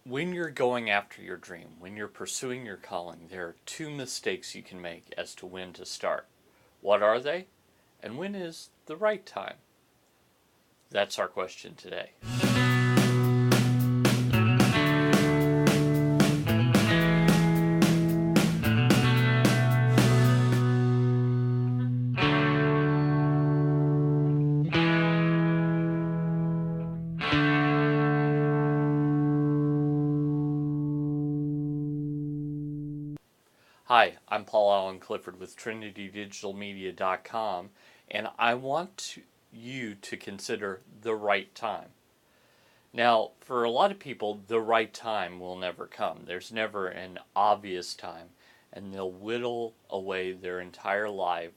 When you're going after your dream, when you're pursuing your calling, there are two mistakes you can make as to when to start. What are they? And when is the right time? That's our question today. Hi, I'm Paul Allen Clifford with TrinityDigitalMedia.com, and I want you to consider the right time. Now, for a lot of people, the right time will never come. There's never an obvious time, and they'll whittle away their entire life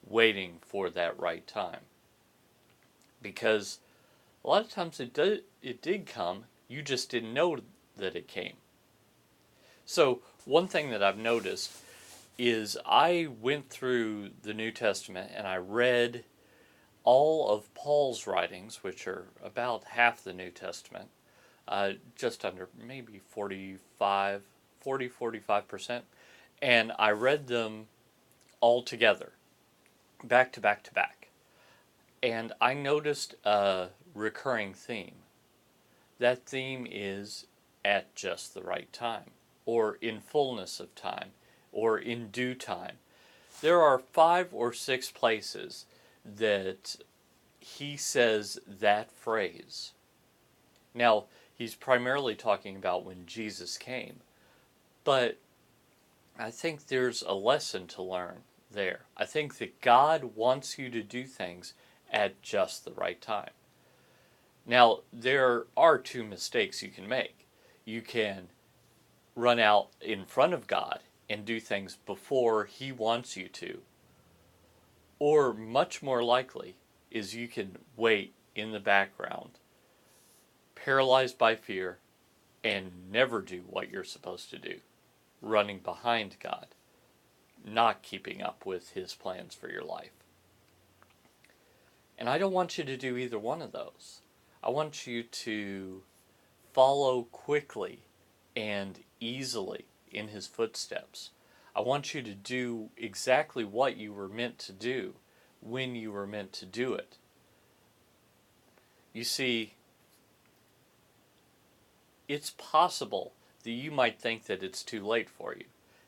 waiting for that right time. Because a lot of times it did come, you just didn't know that it came. So, one thing that I've noticed is I went through the New Testament and I read all of Paul's writings, which are about half the New Testament, just under maybe 45%. And I read them all together, back to back to back. And I noticed a recurring theme. That theme is at just the right time, or in fullness of time, or in due time. There are 5 or 6 places that he says that phrase. Now, he's primarily talking about when Jesus came, but I think there's a lesson to learn there. I think that God wants you to do things at just the right time. Now, there are 2 mistakes you can make. You can run out in front of God and do things before he wants you to. Or much more likely is you can wait in the background, paralyzed by fear, and never do what you're supposed to do, running behind God, not keeping up with his plans for your life. And I don't want you to do either one of those. I want you to follow quickly and easily in his footsteps. I want you to do exactly what you were meant to do when you were meant to do it. You see, it's possible that you might think that it's too late for you.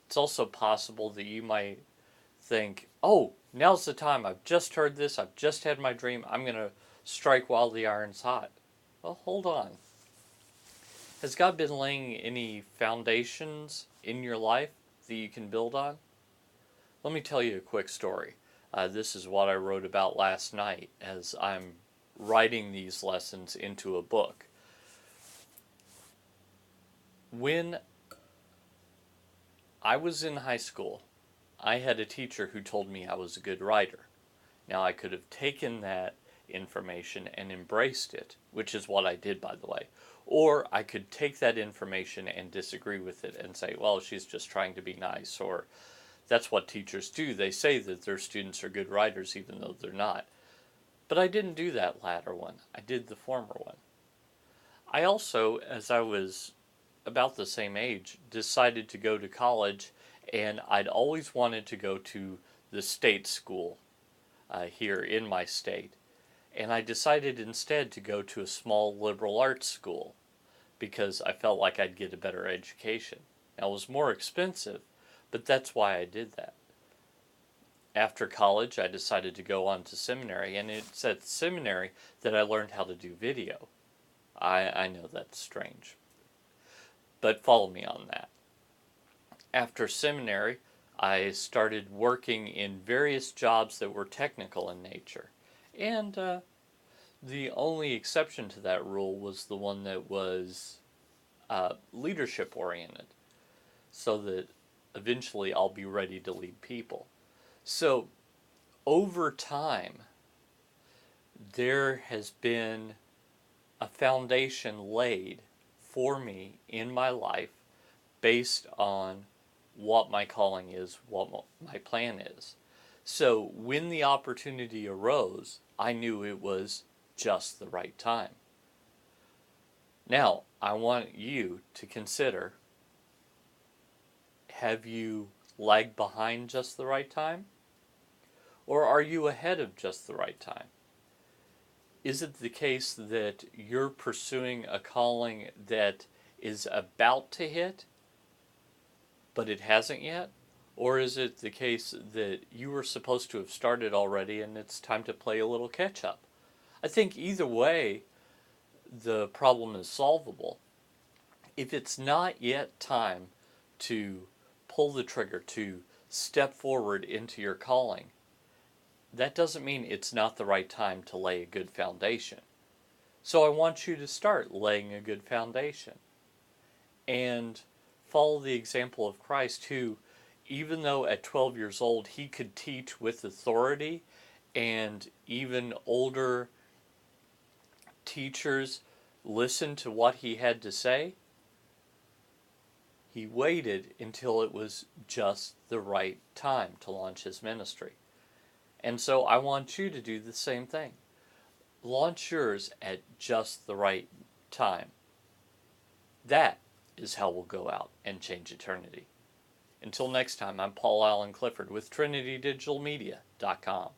It's also possible that you might think, oh, now's the time. I've just heard this. I've just had my dream. I'm going to strike while the iron's hot. Well, hold on. Has God been laying any foundations in your life that you can build on? Let me tell you a quick story. This is what I wrote about last night as I'm writing these lessons into a book. When I was in high school, I had a teacher who told me I was a good writer. Now, I could have taken that information and embraced it, which is what I did, by the way. Or I could take that information and disagree with it and say, well, she's just trying to be nice, or that's what teachers do. They say that their students are good writers even though they're not. But I didn't do that latter one. I did the former one. I also, as I was about the same age, decided to go to college, and I'd always wanted to go to the state school here in my state. And I decided instead to go to a small liberal arts school because I felt like I'd get a better education. Now, it was more expensive, but that's why I did that. After college, I decided to go on to seminary, and it's at seminary that I learned how to do video. I know that's strange, but follow me on that. After seminary, I started working in various jobs that were technical in nature. And the only exception to that rule was the one that was leadership oriented, so that eventually I'll be ready to lead people. So over time, there has been a foundation laid for me in my life based on what my calling is, what my plan is. So when the opportunity arose, I knew it was just the right time. Now, I want you to consider, have you lagged behind just the right time? Or are you ahead of just the right time? Is it the case that you're pursuing a calling that is about to hit, but it hasn't yet? Or is it the case that you were supposed to have started already and it's time to play a little catch up? I think either way, the problem is solvable. If it's not yet time to pull the trigger, to step forward into your calling, that doesn't mean it's not the right time to lay a good foundation. So I want you to start laying a good foundation and follow the example of Christ, who, even though at 12 years old he could teach with authority, and even older teachers listened to what he had to say, he waited until it was just the right time to launch his ministry. And so I want you to do the same thing. Launch yours at just the right time. That is how we'll go out and change eternity. Until next time, I'm Paul Allen Clifford with TrinityDigitalMedia.com.